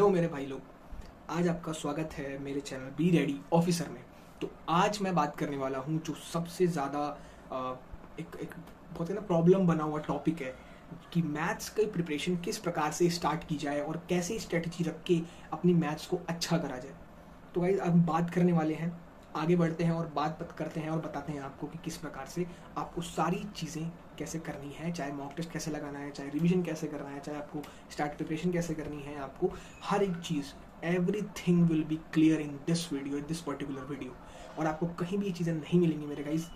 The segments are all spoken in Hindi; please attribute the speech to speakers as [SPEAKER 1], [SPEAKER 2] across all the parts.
[SPEAKER 1] हेलो मेरे भाई लोग, आज आपका स्वागत है मेरे चैनल बी रेडी ऑफिसर में। तो आज मैं बात करने वाला हूँ जो सबसे ज़्यादा एक एक बहुत है ना प्रॉब्लम बना हुआ टॉपिक है कि मैथ्स की प्रिपरेशन किस प्रकार से स्टार्ट की जाए और कैसे स्ट्रेटजी रख के अपनी मैथ्स को अच्छा करा जाए। तो गाइस अब बात करने वाले हैं, आगे बढ़ते हैं और बात करते हैं और बताते हैं आपको कि किस प्रकार से आपको सारी चीज़ें कैसे करनी है, चाहे मॉक टेस्ट कैसे लगाना है, चाहे रिवीजन कैसे करना है, चाहे आपको स्टार्ट प्रिपरेशन कैसे करनी है। आपको हर एक चीज़ everything will be clear in this video, in this particular video. और आपको कहीं भी ये चीज़ें नहीं मिलेंगी मेरे गाइस,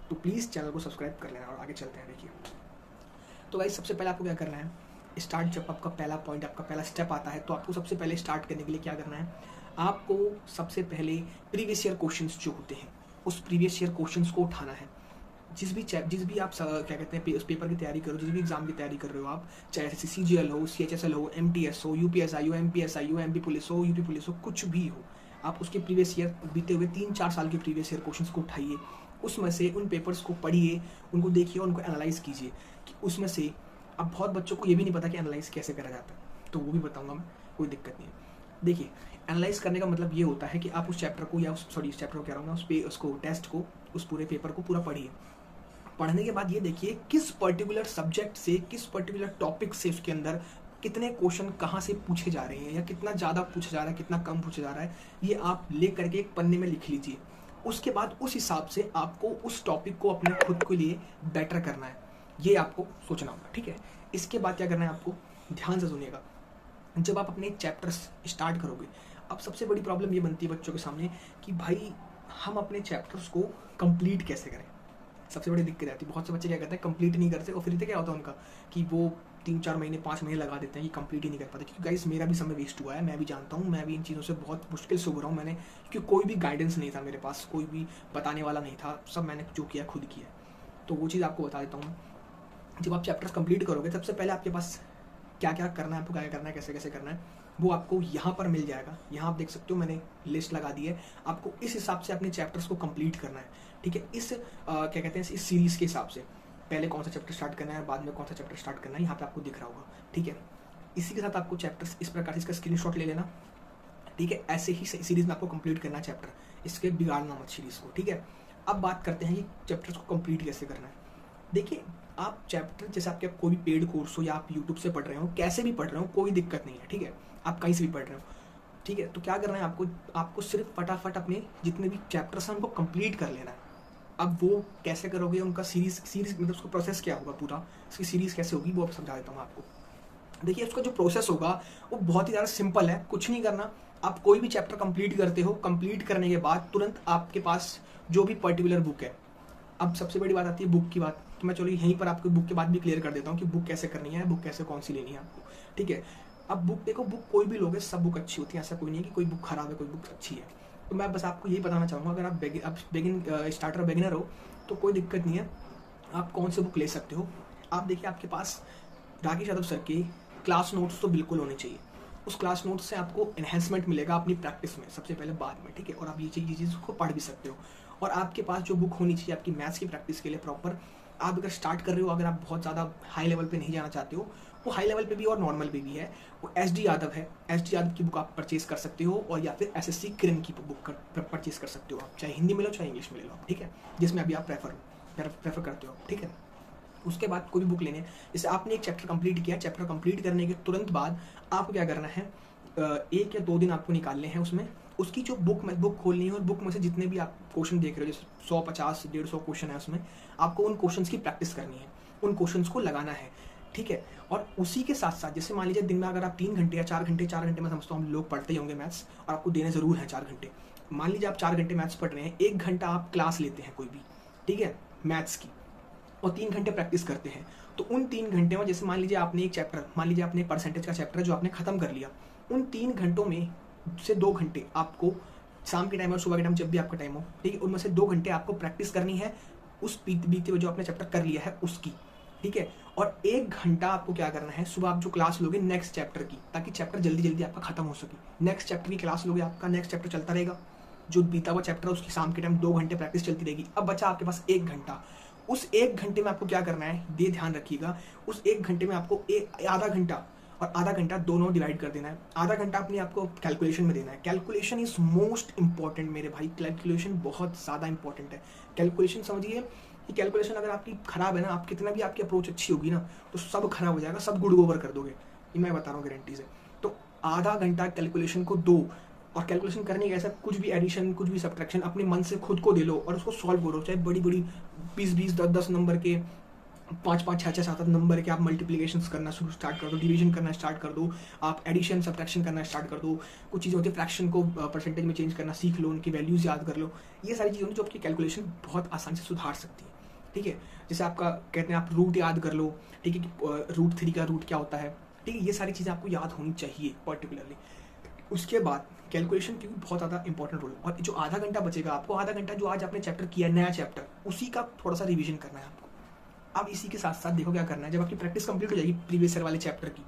[SPEAKER 1] तो प्लीज़ चैनल को सब्सक्राइब कर लेना और आगे चलते हैं। देखिए, तो गाइस सबसे पहले आपको क्या करना है, स्टार्ट जब आपका पहला पॉइंट, आपका पहला स्टेप आता है, तो आपको सबसे पहले स्टार्ट करने के लिए क्या करना है, आपको सबसे पहले प्रीवियस ईयर क्वेश्चंस जो होते हैं उस प्रीवियस ईयर क्वेश्चंस को उठाना है। जिस भी आप क्या कहते हैं उस पेपर की तैयारी करो, जिस भी एग्जाम की तैयारी कर रहे हो आप, चाहे जैसे CGL हो, CHSL हो, MTS हो, UPSI हो, MPSI हो, MP पुलिस हो, UP पुलिस हो, कुछ भी हो, आप उसके प्रीवियस ईयर बीते हुए 3-4 साल के प्रीवियस ईयर क्वेश्चंस को उठाइए, उसमें से उन पेपर्स को पढ़िए, उनको देखिए और उनको एनालाइज कीजिए कि उसमें से अब बहुत बच्चों को ये भी नहीं पता कि एनालाइज कैसे करा जाता है, तो वो भी बताऊँगा मैं, कोई दिक्कत नहीं है। देखिए, एनालाइज करने का मतलब ये होता है कि आप उस चैप्टर को या उस चैप्टर को कह रहा हूँ ना, उसको टेस्ट को, उस पूरे पेपर को पूरा पढ़िए। पढ़ने के बाद ये देखिए किस पर्टिकुलर सब्जेक्ट से, किस पर्टिकुलर टॉपिक से उसके अंदर कितने क्वेश्चन कहाँ से पूछे जा रहे हैं, या कितना ज़्यादा पूछा जा रहा है, कितना कम पूछा जा रहा है, ये आप ले करके एक पन्ने में लिख लीजिए। उसके बाद उस हिसाब से आपको उस टॉपिक को अपने खुद के लिए बेटर करना है, ये आपको सोचना होगा, ठीक है। इसके बाद क्या करना है आपको, ध्यान से सुनिएगा। जब आप अपने चैप्टर्स स्टार्ट करोगे, अब सबसे बड़ी प्रॉब्लम ये बनती है बच्चों के सामने कि भाई हम अपने चैप्टर्स को कंप्लीट कैसे करें। सबसे बड़ी दिक्कत आती है, बहुत से बच्चे क्या करते हैं, कंप्लीट नहीं करते और फिर क्या होता है उनका कि वो 3-4 महीने 5 महीने लगा देते हैं कि कंप्लीट ही नहीं कर पाते। क्योंकि गाइस मेरा भी समय वेस्ट हुआ है, मैं भी जानता हूँ, मैं भी इन चीज़ों से बहुत मुश्किल से उभरा हूँ मैंने, क्योंकि कोई भी गाइडेंस नहीं था मेरे पास, कोई भी बताने वाला नहीं था, सब मैंने जो किया खुद किया। तो वो चीज़ आपको बता देता हूँ। जब आप चैप्टर्स कंप्लीट करोगे सबसे पहले आपके पास क्या क्या करना है, आपको क्या करना है, कैसे कैसे करना है, वो आपको यहाँ पर मिल जाएगा। यहाँ आप देख सकते हो, मैंने लिस्ट लगा दी है। आपको इस हिसाब से अपने चैप्टर्स को कंप्लीट करना है, ठीक है। इस क्या कहते हैं, इस सीरीज़ के हिसाब से पहले कौन सा चैप्टर स्टार्ट करना है, बाद में कौन सा चैप्टर स्टार्ट करना है, यहाँ पे आपको दिख रहा होगा, ठीक है। इसी के साथ आपको चैप्टर्स इस प्रकार से इसका स्क्रीनशॉट ले लेना, ठीक है। ऐसे ही सीरीज़ में आपको कंप्लीट करना है चैप्टर, इसके बिगाड़ना मत सीरीज़ को, ठीक है। अब बात करते हैं कि चैप्टर्स को कंप्लीट कैसे करना है। देखिए, आप चैप्टर जैसे आपके कोई भी पेड कोर्स हो या आप यूट्यूब से पढ़ रहे हो, कैसे भी पढ़ रहे हो, कोई दिक्कत नहीं है, ठीक है। आप कहीं से भी पढ़ रहे हो, ठीक है। तो क्या करना है आपको सिर्फ फटाफट अपने जितने भी चैप्टर्स हैं उनको कंप्लीट कर लेना है। अब वो कैसे करोगे, उनका सीरीज मतलब उसका प्रोसेस क्या होगा, पूरा उसकी सीरीज़ कैसे होगी, वो अब समझा देता हूँ आपको। देखिए, उसका जो प्रोसेस होगा वो बहुत ही ज़्यादा सिंपल है, कुछ नहीं करना। आप कोई भी चैप्टर कंप्लीट करते हो, कंप्लीट करने के बाद तुरंत आपके पास जो भी पर्टिकुलर बुक है, अब सबसे बड़ी बात आती है बुक की बात, तो मैं चलो यहीं पर आपको बुक के बाद भी क्लियर कर देता हूँ कि बुक कैसे करनी है, बुक कैसे कौन सी लेनी है आपको, ठीक है। अब बुक देखो, बुक कोई भी लोगे सब बुक अच्छी होती है, ऐसा कोई नहीं है कि कोई बुक खराब है, कोई बुक अच्छी है। तो मैं बस आपको यही बताना चाहूँगा, अगर आप स्टार्टर बिगिनर हो तो कोई दिक्कत नहीं है, आप कौन से बुक ले सकते हो। आप देखिए, आपके पास राकेश यादव सर के क्लास नोट्स तो बिल्कुल होने चाहिए। उस क्लास नोट्स से आपको एनहेंसमेंट मिलेगा अपनी प्रैक्टिस में, सबसे पहले बाद में, ठीक है। और आप ये चीज़ को पढ़ भी सकते हो। और आपके पास जो बुक होनी चाहिए आपकी मैथ्स की प्रैक्टिस के लिए प्रॉपर, आप अगर स्टार्ट कर रहे हो, अगर आप बहुत ज़्यादा हाई लेवल पे नहीं जाना चाहते हो, वो हाई लेवल पे भी और नॉर्मल पे भी है, वो SD यादव है, SD यादव की बुक आप परचेज कर सकते हो, और या फिर SSC किरण की बुक परचेज कर सकते हो आप, चाहे हिंदी में लो चाहे इंग्लिश में ले लो, ठीक है, जिसमें अभी आप प्रेफर करते हो, ठीक है। उसके बाद कोई भी बुक लेने, जैसे आपने एक चैप्टर कंप्लीट किया, चैप्टर कंप्लीट करने के तुरंत बाद आपको क्या करना है, 1 या 2 दिन आपको निकालने हैं उसमें, उसकी जो बुक खोलनी है और बुक में से जितने भी आप क्वेश्चन देख रहे हो, जैसे 100, 50, 150 क्वेश्चन है उसमें, आपको उन क्वेश्चंस की प्रैक्टिस करनी है, उन क्वेश्चंस को लगाना है, ठीक है। और उसी के साथ साथ, जैसे मान लीजिए दिन में अगर आप 3 घंटे या 4 घंटे मैं समझता हूँ हम लोग पढ़ते ही होंगे मैथ्स, और आपको देने ज़रूर है 4 घंटे। मान लीजिए आप 4 घंटे मैथ्स पढ़ रहे हैं, 1 घंटा आप क्लास लेते हैं कोई भी, ठीक है, मैथ्स की, और 3 घंटे प्रैक्टिस करते हैं। तो उन 3 घंटे में, जैसे मान लीजिए आपने एक चैप्टर, मान लीजिए आपने परसेंटेज का चैप्टर जो आपने खत्म कर लिया, उन 3 घंटों में से 2 घंटे आपको शाम के टाइम और सुबह के टाइम, जब भी आपका टाइम हो, ठीक है, उनमें से 2 घंटे आपको प्रैक्टिस करनी है उस बीते हुए जो आपने चैप्टर कर लिया है उसकी, ठीक है। और 1 घंटा आपको क्या करना है, सुबह आप जो क्लास लोगे नेक्स्ट चैप्टर की, ताकि चैप्टर जल्दी जल्दी आपका खत्म हो सके। नेक्स्ट चैप्टर की क्लास लोगे, आपका नेक्स्ट चैप्टर चलता रहेगा, जो बीता हुआ चैप्टर है उसकी शाम के टाइम 2 घंटे प्रैक्टिस चलती रहेगी। अब बचा आपके पास 1 घंटा, उस 1 घंटे में आपको क्या करना है, ध्यान रखिएगा, उस 1 घंटे में आपको आधा घंटा और आधा घंटा दोनों डिवाइड कर देना है। आधा घंटा अपने आपको कैलकुलेशन में देना है। कैलकुलेशन इज मोस्ट इंपॉर्टेंट मेरे भाई, कैलकुलेशन बहुत ज़्यादा इंपॉर्टेंट है। कैलकुलेशन समझिए कि कैलकुलेशन अगर आपकी खराब है ना, आप कितना भी आपकी अप्रोच अच्छी होगी ना, तो सब खराब हो जाएगा, सब गुड ओवर कर दोगे, ये मैं बता रहा हूँ गारंटी से। तो आधा घंटा कैलकुलेशन को दो, और कैलकुलेशन करने के ऐसा कुछ भी एडिशन, कुछ भी सब्ट्रैक्शन अपने मन से खुद को दे लो और उसको सॉल्व करो। चाहे बड़ी बड़ी 20-20, 10-10 नंबर के, 5-5, 6-6, 7-7 नंबर के आप मल्टीप्लिकेशन करना शुरू स्टार्ट कर दो, डिवीजन करना स्टार्ट कर दो, आप एडिशन सब्ट्रैक्शन करना स्टार्ट कर दो। कुछ चीज़ें होती है फ्रैक्शन को परसेंटेज में चेंज करना सीख लो, उनकी वैल्यूज याद कर लो। ये सारी चीज़ें होती है जो आपकी कैलकुलेशन बहुत आसानी से सुधार सकती है। ठीक है, जैसे आपका कहते हैं आप रूट याद कर लो, ठीक है, कि √3 का रूट क्या होता है, ठीक है, ये सारी चीज़ें आपको याद होनी चाहिए पर्टिकुलरली। उसके बाद कैलकुलेशन की भी बहुत ज़्यादा इंपॉर्टेंट रोल है। और जो आधा घंटा बचेगा आपको, आधा घंटा जो आज आपने चैप्टर किया, नया चैप्टर, उसी का थोड़ा सा रिवीजन करना है आपको। अब इसी के साथ साथ देखो क्या करना है, जब आपकी प्रैक्टिस कंप्लीट हो जाएगी प्रीवियस ईयर वाले चैप्टर की,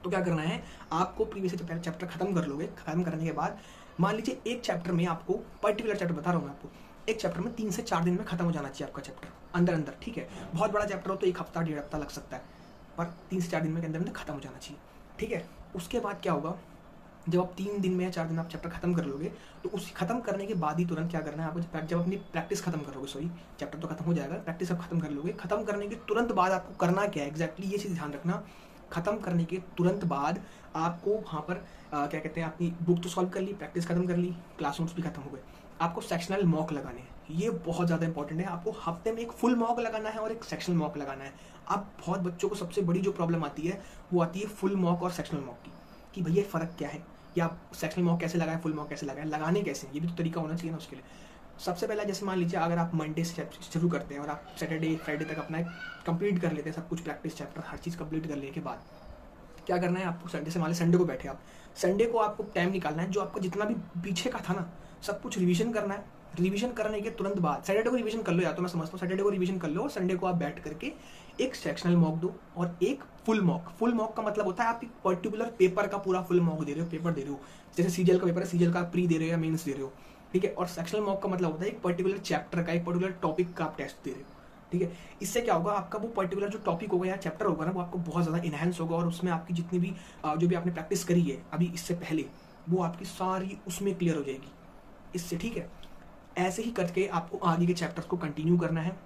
[SPEAKER 1] तो क्या करना है आपको, प्रीवियस ईयर चैप्टर खत्म कर लोगे। खत्म करने के बाद मान लीजिए एक चैप्टर में आपको, पर्टिकुलर चैप्टर बता रहा हूँ मैं आपको, एक चैप्टर में 3 से 4 दिन में खत्म हो जाना चाहिए आपका चैप्टर अंदर अंदर। ठीक है, बहुत बड़ा चैप्टर हो तो 1 हफ्ता 1.5 हफ्ता लग सकता है, पर 3 से 4 दिन में के अंदर अंदर खत्म हो जाना चाहिए। ठीक है, उसके बाद क्या होगा, जब आप 3 दिन में या 4 दिन आप चैप्टर खत्म कर लोगे, तो उस खत्म करने के बाद ही तुरंत क्या करना है आपको, जब अपनी प्रैक्टिस खत्म करोगे, सॉरी चैप्टर तो खत्म हो जाएगा, प्रैक्टिस आप खत्म कर लोगे, खत्म करने के तुरंत बाद आपको करना क्या है एग्जैक्टली, ये चीज़ ध्यान रखना। खत्म करने के तुरंत बाद आपको वहाँ पर क्या कहते हैं, अपनी बुक तो सॉल्व कर ली, प्रैक्टिस खत्म कर ली, क्लास नोट्स भी खत्म हो गए, आपको सेक्शनल मॉक लगाने हैं। ये बहुत ज़्यादा इंपॉर्टेंट है। आपको हफ्ते में एक फुल मॉक लगाना है और एक सेक्शनल मॉक लगाना है। अब बहुत बच्चों को सबसे बड़ी जो प्रॉब्लम आती है वो आती है फुल मॉक और सेक्शनल मॉक की, कि भैया फ़र्क क्या है, या सेक्शनल मॉक कैसे लगाएं, फुल मॉक कैसे लगाएं, लगाने कैसे, ये भी तो तरीका होना चाहिए ना उसके लिए। सबसे पहला, जैसे मान लीजिए अगर आप मंडे से शुरू करते हैं और आप सैटरडे फ्राइडे तक अपना कंप्लीट कर लेते हैं सब कुछ, प्रैक्टिस चैप्टर हर चीज़ कंप्लीट कर लेने के बाद क्या करना है आपको, संडे से मान लीजिए संडे को बैठे आप, संडे को आपको टाइम निकालना है, जो आपका जितना भी पीछे का था ना सब कुछ रिवीजन करना है। रिवीजन करने के तुरंत बाद सैटरडे को रिवीजन कर लो, या तो मैं समझता हूँ सैटरडे को रिवीजन कर लो और संडे को आप बैठ करके एक सेक्शनल मॉक दो और एक फुल मॉक। फुल मॉक का मतलब होता है आप एक पर्टिकुलर पेपर का पूरा फुल मॉक दे रहे हो, पेपर दे रहे हो, जैसे सीजीएल का पेपर है, सीजीएल का प्री दे रहे हो या मेंस दे रहे हो। ठीक है, और सेक्शनल मॉक का मतलब होता है एक पर्टिकुलर चैप्टर का, एक पर्टिकुलर टॉपिक का आप टेस्ट दे रहे हो। ठीक है, इससे क्या होगा, आपका वो पर्टिकुलर जो टॉपिक होगा या चैप्टर होगा ना, वो आपको बहुत ज़्यादा इनहेंस होगा और उसमें आपकी जितनी भी जो भी आपने प्रैक्टिस करी है अभी इससे पहले, वो आपकी सारी उसमें क्लियर हो जाएगी इससे। ठीक है, ऐसे ही करके आपको आगे के चैप्टर्स को कंटिन्यू करना है।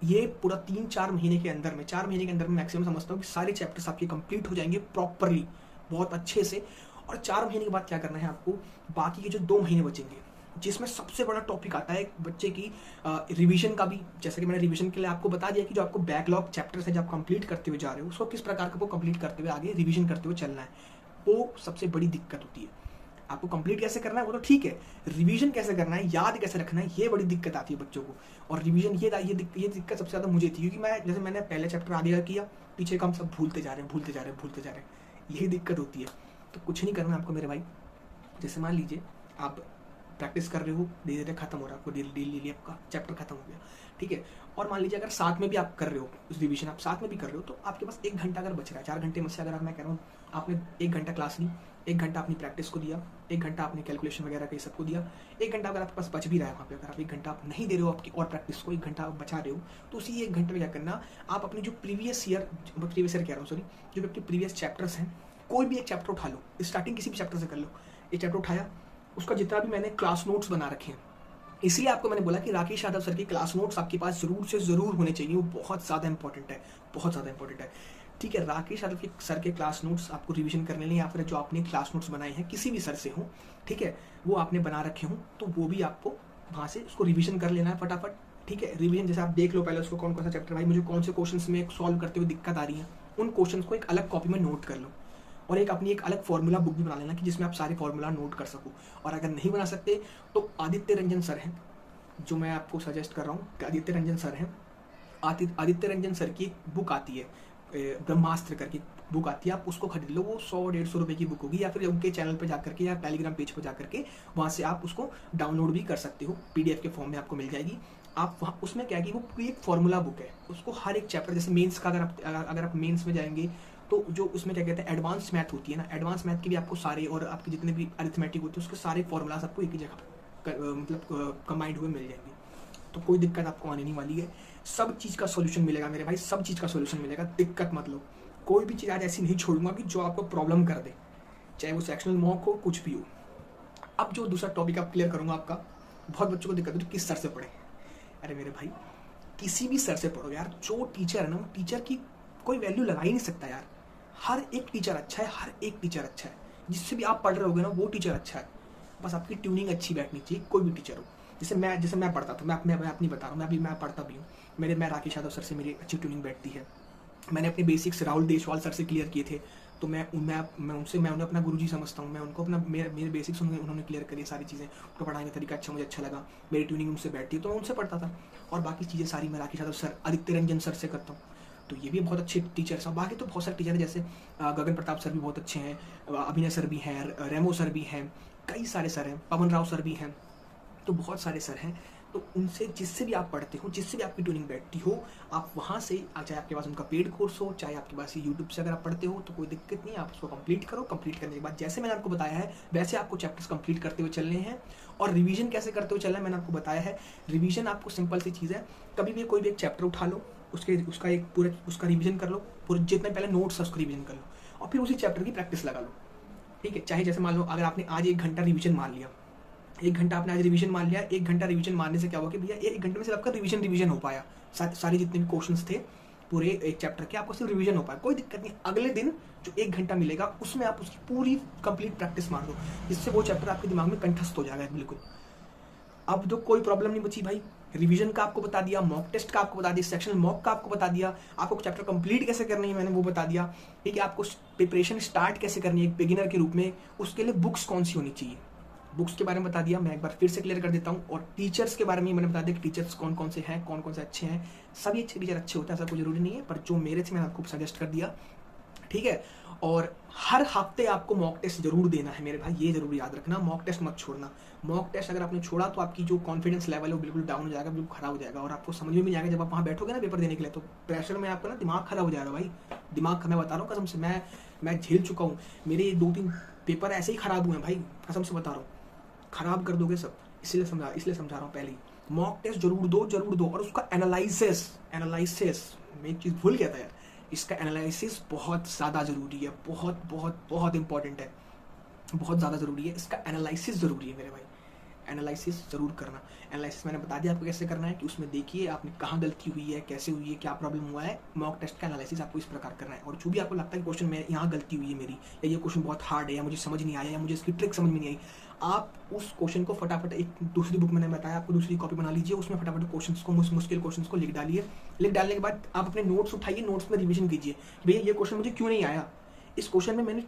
[SPEAKER 1] ये पूरा 3-4 महीने के अंदर में, 4 महीने के अंदर में मैक्सिमम समझता हूँ कि सारे चैप्टर्स आपके कंप्लीट हो जाएंगे प्रॉपरली, बहुत अच्छे से। और 4 महीने के बाद क्या करना है आपको, बाकी के जो 2 महीने बचेंगे, जिसमें सबसे बड़ा टॉपिक आता है बच्चे की रिवीजन का भी। जैसे कि मैंने रिवीजन के लिए आपको बता दिया कि जो आपको बैकलॉग चैप्टर्स है, जब कंप्लीट करते हुए जा रहे हो, उसको किस प्रकार का वो कंप्लीट करते हुए आगे रिवीजन करते हुए चलना है, वो सबसे बड़ी दिक्कत होती है। आपको कंप्लीट कैसे करना है वो तो ठीक है, रिवीजन कैसे करना है, याद कैसे रखना है, ये बड़ी दिक्कत आती है बच्चों को। और रिवीजन ये दिक्कत सबसे ज़्यादा मुझे थी, क्योंकि मैं जैसे मैंने पहले चैप्टर आगे किया, पीछे का हम सब भूलते जा रहे हैं, यही दिक्कत होती है। तो कुछ नहीं करना आपको मेरे भाई, जैसे मान लीजिए आप प्रैक्टिस कर रहे हो, धीरे धीरे खत्म हो रहा है, आपको डेली आपका चैप्टर खत्म हो गया। ठीक है, और मान लीजिए अगर साथ में भी आप कर रहे हो उस रिवीजन, आप साथ में भी कर रहे हो, तो आपके पास 1 घंटा अगर बच रहा है, 4 घंटे में से अगर मैं कह रहा हूँ आपने 1 घंटा क्लास ली, 1 घंटा अपनी प्रैक्टिस को दिया, 1 घंटा आपने कैलकुलेशन वगैरह का सबको दिया, 1 घंटा अगर आपके पास बच भी रहा है वहाँ पे, अगर आप 1 घंटा आप नहीं दे रहे हो आपकी और प्रैक्टिस को, 1 घंटा आप बचा रहे हो, तो उसी 1 घंटे में क्या करना, आप अपनी जो प्रीवियस ईयर कह रहा हूँ सॉरी, जो भी आपके प्रीवियस चैप्टर्स हैं, कोई भी एक चैप्टर उठा लो, स्टार्टिंग किसी भी चैप्टर से कर लो। एक चैप्टर उठाया, उसका जितना भी मैंने क्लास नोट्स बना रखे हैं, इसलिए आपको मैंने बोला कि राकेश यादव सर की क्लास नोट्स आपके पास जरूर से जरूर होने चाहिए, वो बहुत ज़्यादा इंपॉर्टेंट है, बहुत ज़्यादा इंपॉर्टेंट है। ठीक है, राकेश यादव के सर के क्लास नोट्स आपको रिवीजन करने लिए, या फिर जो आपने क्लास नोट्स बनाए हैं किसी भी सर से हो, ठीक है, वो आपने बना रखे हो, तो वो भी आपको वहाँ से उसको रिवीजन कर लेना है फटाफट। ठीक है, रिवीजन जैसे आप देख लो पहले उसको, कौन कौन सा चैप्टर भाई मुझे कौन से क्वेश्चंस में सॉल्व करते हुए दिक्कत आ रही है, उन क्वेश्चंस को एक अलग कॉपी में नोट कर लो, और एक अपनी एक अलग फॉर्मूला बुक भी बना लेना कि जिसमें आप सारे फॉर्मूला नोट कर सको। और अगर नहीं बना सकते तो आदित्य रंजन सर हैं, जो मैं आपको सजेस्ट कर रहा हूँ, आदित्य रंजन सर हैं, आदित्य रंजन सर की बुक आती है, ब्रह्मास्त्र करके बुक आती है, आप उसको खरीद लो, वो 100-150 रुपये की बुक होगी, या फिर उनके चैनल पर जाकर के या टेलीग्राम पेज पर जाकर के वहाँ से आप उसको डाउनलोड भी कर सकते हो, PDF के फॉर्म में आपको मिल जाएगी। आप वहाँ उसमें क्या है कि वो पूरी एक फॉर्मूला बुक है, उसको हर एक चैप्टर, जैसे मेंस का अगर आप मेंस में जाएंगे तो जो उसमें क्या कहते हैं एडवांस मैथ होती है ना, एडवांस मैथ के भी आपको सारे, और आपके जितने भी अरिथमेटिक होते हैं उसके सारे फॉर्मूलाज आपको एक ही जगह मतलब कंबाइंड हुए मिल जाएंगे, तो कोई दिक्कत आपको आने नहीं वाली है। सब चीज़ का सॉल्यूशन मिलेगा मेरे भाई, सब चीज़ का सॉल्यूशन मिलेगा, दिक्कत मत लो। कोई भी चीज़ आज ऐसी नहीं छोड़ूंगा कि जो आपको प्रॉब्लम कर दे, चाहे वो सेक्शनल मॉक हो, कुछ भी हो। अब जो दूसरा टॉपिक आप क्लियर करूंगा आपका, बहुत बच्चों को दिक्कत होती है किस सर से पढ़े। अरे मेरे भाई, किसी भी सर से पढ़ो यार, जो टीचर है ना, वो टीचर की कोई वैल्यू लगा ही नहीं सकता यार। हर एक टीचर अच्छा है, हर एक टीचर अच्छा है, जिससे भी आप पढ़ रहे होगे ना वो टीचर अच्छा है। बस आपकी ट्यूनिंग अच्छी बैठनी चाहिए, कोई भी टीचर हो। जैसे मैं पढ़ता था, मैं अपनी बता रहा हूँ, मैं पढ़ता भी हूँ। मैं राकेश यादव सर से मेरी अच्छी ट्यूनिंग बैठती है। मैंने अपने बेसिक्स राहुल देशवाल सर से क्लियर किए थे, तो मैं उन्हें अपना गुरुजी समझता हूँ। मैं उनको अपना मेरे बेसिक्स उन्होंने क्लियर करी सारी चीज़ें। उनका पढ़ाने का तरीका मुझे अच्छा लगा, मेरी ट्यूनिंग उनसे बैठती है, तो मैं उनसे पढ़ता था। और बाकी चीज़ें सारी मैं राकेश यादव सर, आदित्य रंजन सर से करता हूँ। तो ये भी बहुत अच्छे टीचर्स हैं। बाकी तो बहुत सारे टीचर हैं, जैसे गगन प्रताप सर भी बहुत अच्छे हैं, अभिनय सर भी हैं, रेमो सर भी हैं, कई सारे सर हैं, पवन राव सर भी हैं। तो बहुत सारे सर हैं। तो उनसे जिससे भी आप पढ़ते हो, जिससे भी आपकी ट्यूनिंग बैठती हो, आप वहाँ से, चाहे आपके पास उनका पेड कोर्स हो, चाहे आपके पास यूट्यूब से अगर आप पढ़ते हो, तो कोई दिक्कत नहीं है, आप उसको कंप्लीट करो। कंप्लीट करने के बाद जैसे मैंने आपको बताया है वैसे आपको चैप्टर्स कंप्लीट करते हुए चलने हैं। और रिवीजन कैसे करते हुए चलना है मैंने आपको बताया है। रिवीजन आपको सिंपल सी चीज़ है, कभी भी कोई भी एक चैप्टर उठा लो, उसका एक पूरा उसका रिवीजन कर लो, पूरे जितने पहले नोट्स है उसको रिवीजन कर लो, और फिर उसी चैप्टर की प्रैक्टिस लगा लो। ठीक है, चाहे जैसे मान लो अगर आपने आज 1 घंटा रिवीजन मान लिया, 1 घंटा आपने आज रिवीजन मान लिया, 1 घंटा रिवीजन मारने से क्या हुआ कि भैया 1 घंटे में सिर्फ आपका रिवीजन हो पाया। सारे जितने भी क्वेश्चंस थे पूरे एक चैप्टर के, आपको सिर्फ रिवीजन हो पाया, कोई दिक्कत नहीं। अगले दिन जो 1 घंटा मिलेगा उसमें आप उसकी पूरी कंप्लीट प्रैक्टिस मार दो, जिससे वो चैप्टर आपके दिमाग में कंठस्थ हो जाएगा बिल्कुल। अब तो कोई प्रॉब्लम नहीं बची भाई। रिवीजन का आपको बता दिया, मॉक टेस्ट का आपको बता दिया, सेक्शनल मॉक का आपको बता दिया, आपको चैप्टर कंप्लीट कैसे करनी है मैंने वो बता दिया। ठीक है, आपको प्रिपरेशन स्टार्ट कैसे करनी है एक बिगिनर के रूप में, उसके लिए बुक्स कौन सी होनी चाहिए, बुक्स के बारे में बता दिया। मैं एक बार फिर से क्लियर कर देता हूँ। और टीचर्स के बारे में मैंने बता दिया कि टीचर्स कौन कौन से हैं, कौन कौन से अच्छे हैं। सभी अच्छे टीचर अच्छे होते हैं ऐसा कोई जरूरी नहीं है, पर जो मेरे से मैंने आपको सजेस्ट कर दिया। ठीक है, और हर हफ्ते आपको मॉक टेस्ट जरूर देना है मेरे भाई, ये जरूर याद रखना, मॉक टेस्ट मत छोड़ना। मॉक टेस्ट अगर आपने छोड़ा तो आपकी जो कॉन्फिडेंस लेवल है वो बिल्कुल डाउन हो जाएगा, बिल्कुल खराब हो जाएगा। और आपको समझ में भी नहीं आएगा जब आप वहाँ बैठोगे ना पेपर देने के लिए, तो प्रेशर में आपका ना दिमाग खराब हो जाएगा भाई। दिमाग मैं बता रहा हूँ कसम से, मैं झेल चुका हूँ। मेरे 2-3 पेपर ऐसे ही खराब हुए हैं भाई, कसम से बता रहा हूँ, खराब कर दोगे सब। इसलिए समझा रहा हूँ पहले ही, मॉक टेस्ट जरूर दो। और उसका एनालिसिस मैं एक चीज़ भूल गया था यार, इसका एनालिसिस बहुत ज़्यादा ज़रूरी है, बहुत इंपॉर्टेंट है, बहुत ज़्यादा ज़रूरी है। इसका एनालिसिस ज़रूरी है मेरे भाई, एनालिसिस ज़रूर करना। एनालिसिस मैंने बता दिया आपको कैसे करना है, कि उसमें देखिए आपने कहाँ गलती हुई है, कैसे हुई है, क्या प्रॉब्लम हुआ है। मॉक टेस्ट का एनालिसिस आपको इस प्रकार करना है। और जो भी आपको लगता है कि क्वेश्चन में यहाँ गलती हुई है मेरी, या ये क्वेश्चन बहुत हार्ड है, या मुझे समझ नहीं आया, या मुझे इसकी ट्रिक समझ में नहीं आई, आप उस क्वेश्चन को फटाफट, एक दूसरी बुक मैंने बताया आपको, दूसरी कॉपी बना लीजिए, उसमें फटाफट क्वेश्चन को, मुश्किल क्वेश्चन को लिख डालिए। लिख डालने के बाद आप अपने नोट्स उठाइए, नोट्स में रिविजन कीजिए, भैया ये क्वेश्चन मुझे क्यों नहीं आया, इस क्वेश्चन में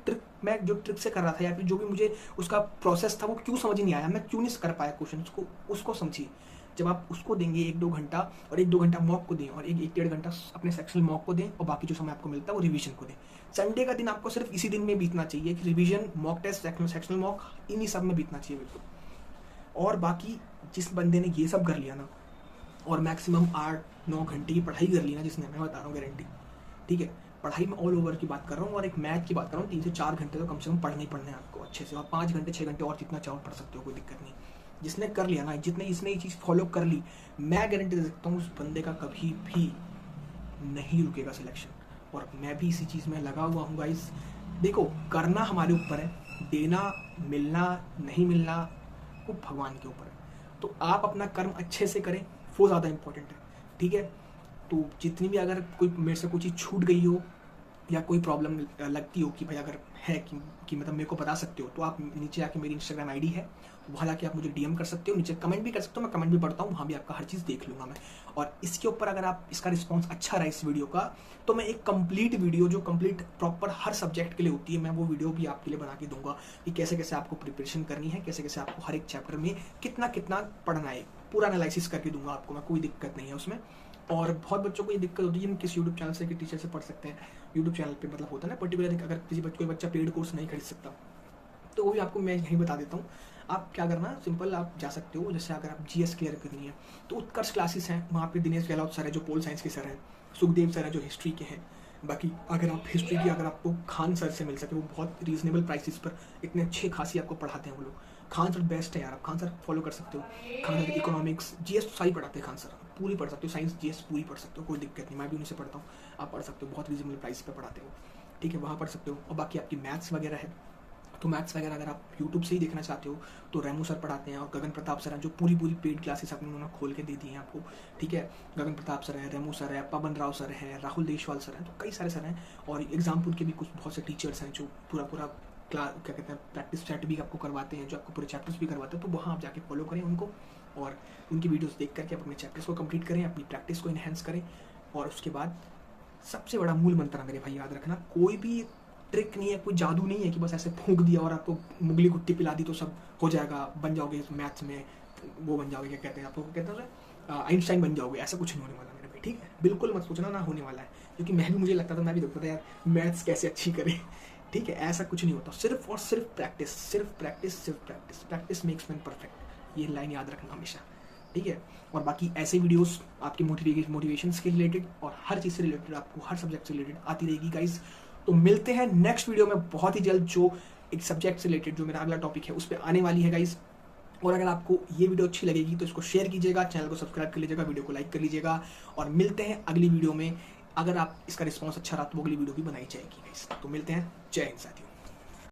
[SPEAKER 1] मैं जो ट्रिक से कर रहा था, या फिर जो भी मुझे उसका प्रोसेस था वो क्यों समझ नहीं आया, मैं क्यों नहीं कर पाया क्वेश्चन को, उसको समझिए। जब आप उसको देंगे 1-2 घंटा, और 1-2 घंटा मॉक को दें, और 1-1.5 घंटा अपने सेक्शनल मॉक को दें, और बाकी जो समय आपको मिलता है वो रिवीजन को दें। संडे का दिन आपको सिर्फ इसी दिन में बीतना चाहिए कि revision, mock test, sectional mock, इन्हीं सब में बीतना चाहिए बिल्कुल। और बाकी जिस बंदे ने ये सब कर लिया ना, और मैक्सिमम 8-9 घंटे की पढ़ाई कर ली ना जिसने, मैं बता रहा हूँ गारंटी, ठीक है, पढ़ाई में ऑल ओवर की बात कर रहा हूँ, और एक मैथ की बात कर रहा हूँ, 3 से 4 घंटे तो कम से कम पढ़ने ही पढ़ने हैं आपको अच्छे से, और 5 घंटे 6 घंटे और जितना चाहो पढ़ सकते हो, कोई दिक्कत नहीं। जिसने कर लिया ना, इसने ये चीज़ फॉलो कर ली, मैं गारंटी दे सकता हूँ उस बंदे का कभी भी नहीं रुकेगा सिलेक्शन। और मैं भी इसी चीज़ में लगा हुआ हूँ गाइस। देखो, करना हमारे ऊपर है, देना, मिलना, नहीं मिलना वो भगवान के ऊपर है। तो आप अपना कर्म अच्छे से करें, वो ज़्यादा इंपॉर्टेंट है। ठीक है, तो जितनी भी अगर कोई मेरे से कोई चीज़ छूट गई हो, या कोई प्रॉब्लम लगती हो कि भाई अगर है कि मतलब मेरे को बता सकते हो, तो आप नीचे आके, मेरी इंस्टाग्राम आईडी है, वहाँ जाके आप मुझे डीएम कर सकते हो, नीचे कमेंट भी कर सकते हो, मैं कमेंट भी पढ़ता हूँ, वहाँ भी आपका हर चीज़ देख लूँगा मैं। और इसके ऊपर अगर आप, इसका रिस्पॉन्स अच्छा रहा इस वीडियो का, तो मैं एक कंप्लीट वीडियो, जो कंप्लीट प्रॉपर हर सब्जेक्ट के लिए होती है, मैं वो वीडियो भी आपके लिए बना के दूंगा, कि कैसे कैसे आपको प्रिपरेशन करनी है, कैसे कैसे आपको हर एक चैप्टर में कितना कितना पढ़ना है, पूरा एनालिसिस करके दूंगा आपको मैं, कोई दिक्कत नहीं है उसमें। और बहुत बच्चों को ये दिक्कत होती है, किस यूट्यूब चैनल से, कि टीचर से पढ़ सकते हैं। यूट्यूब चैनल पे मतलब होता है ना पर्टिकुलर, अगर कोई बच्चा पेड कोर्स नहीं खरीद सकता, तो वो भी आपको मैं यहीं बता देता हूँ। आप क्या करना, सिंपल आप जा सकते हो, जैसे अगर आप जीएस क्लियर करनी है तो उत्कर्ष क्लासेस हैं, वहाँ पे दिनेश गहलोत सर है जो पोल साइंस के सर हैं, सुखदेव सर है जो हिस्ट्री के हैं। बाकी अगर आप हिस्ट्री की, अगर आपको खान सर से मिल सके, वो बहुत रीजनेबल प्राइसेस पर इतने अच्छे खासी आपको पढ़ाते हैं वो लोग। खान सर बेस्ट है यार, आप खान सर फॉलो कर सकते हो। खान सर इकोनॉमिक्स, जीएस तो सारी पढ़ाते हैं खान सर। पूरी पढ़ सकते हो, साइंस जीएस पूरी पढ़ सकते हो, कोई दिक्कत नहीं, मैं भी उन्हीं से पढ़ता हूँ, आप पढ़ सकते हो, बहुत रीजनेबल प्राइस पे पढ़ाते हो, ठीक है, वहाँ पढ़ सकते हो। और बाकी आपकी मैथ्स वगैरह है, तो मैथ्स वगैरह अगर आप यूट्यूब से ही देखना चाहते हो तो रेमू सर पढ़ाते हैं, और गगन प्रताप सर हैं जो पूरी पेड क्लासेस अपने उन्होंने खोल के दे दी हैं आपको, ठीक है। गगन प्रताप सर हैं, रेमू सर है, पवन राव सर हैं, राहुल देशवाल सर हैं, तो कई सारे सर हैं। और एग्जामपुर के भी कुछ बहुत से टीचर्स हैं जो पूरा क्लास क्या कहते हैं प्रैक्टिस सेट भी आपको करवाते हैं, जो आपको पूरे चैप्टर्स भी करवाते हैं, तो वहाँ आप जाके फॉलो करें उनको, और उनकी वीडियोस देख करके आप अपने चैप्टर्स को कंप्लीट करें, अपनी प्रैक्टिस को इन्हेंस करें। और उसके बाद सबसे बड़ा मूल मंत्र मेरे भाई याद रखना, कोई भी ट्रिक नहीं है, कोई जादू नहीं है कि बस ऐसे फूंक दिया और आपको मुगली कुट्टी पिला दी तो सब हो जाएगा, बन जाओगे मैथ्स में, वो बन जाओगे, क्या कहते हैं आपको, कहते हैं आइंस्टाइन बन जाओगे, ऐसा कुछ नहीं होने वाला मेरे भाई, ठीक है। बिल्कुल मत सोचना ना होने वाला है, क्योंकि मुझे लगता था, मैं भी देखता था यार मैथ्स कैसे अच्छी करें, ठीक है, ऐसा कुछ नहीं होता, सिर्फ और सिर्फ प्रैक्टिस, सिर्फ प्रैक्टिस, सिर्फ practice, practice makes man perfect, ये लाइन याद रखना हमेशा, ठीक है। और बाकी ऐसे वीडियोस आपके मोटिवेशन के रिलेटेड और हर चीज़ से रिलेटेड, आपको हर सब्जेक्ट से रिलेटेड आती रहेगी गाइज। तो मिलते हैं नेक्स्ट वीडियो में बहुत ही जल्द, जो एक सब्जेक्ट से रिलेटेड जो मेरा अगला टॉपिक है उस पर आने वाली है गाइज। और अगर आपको ये वीडियो अच्छी लगेगी तो इसको शेयर कीजिएगा, चैनल को सब्सक्राइब कर लीजिएगा, वीडियो को लाइक कर लीजिएगा, और मिलते हैं अगली वीडियो में। अगर आप इसका रिस्पॉन्स अच्छा रहा तो अगली वीडियो भी बनाई जाएगी गाइज। तो मिलते हैं, जय हिंद साथियों।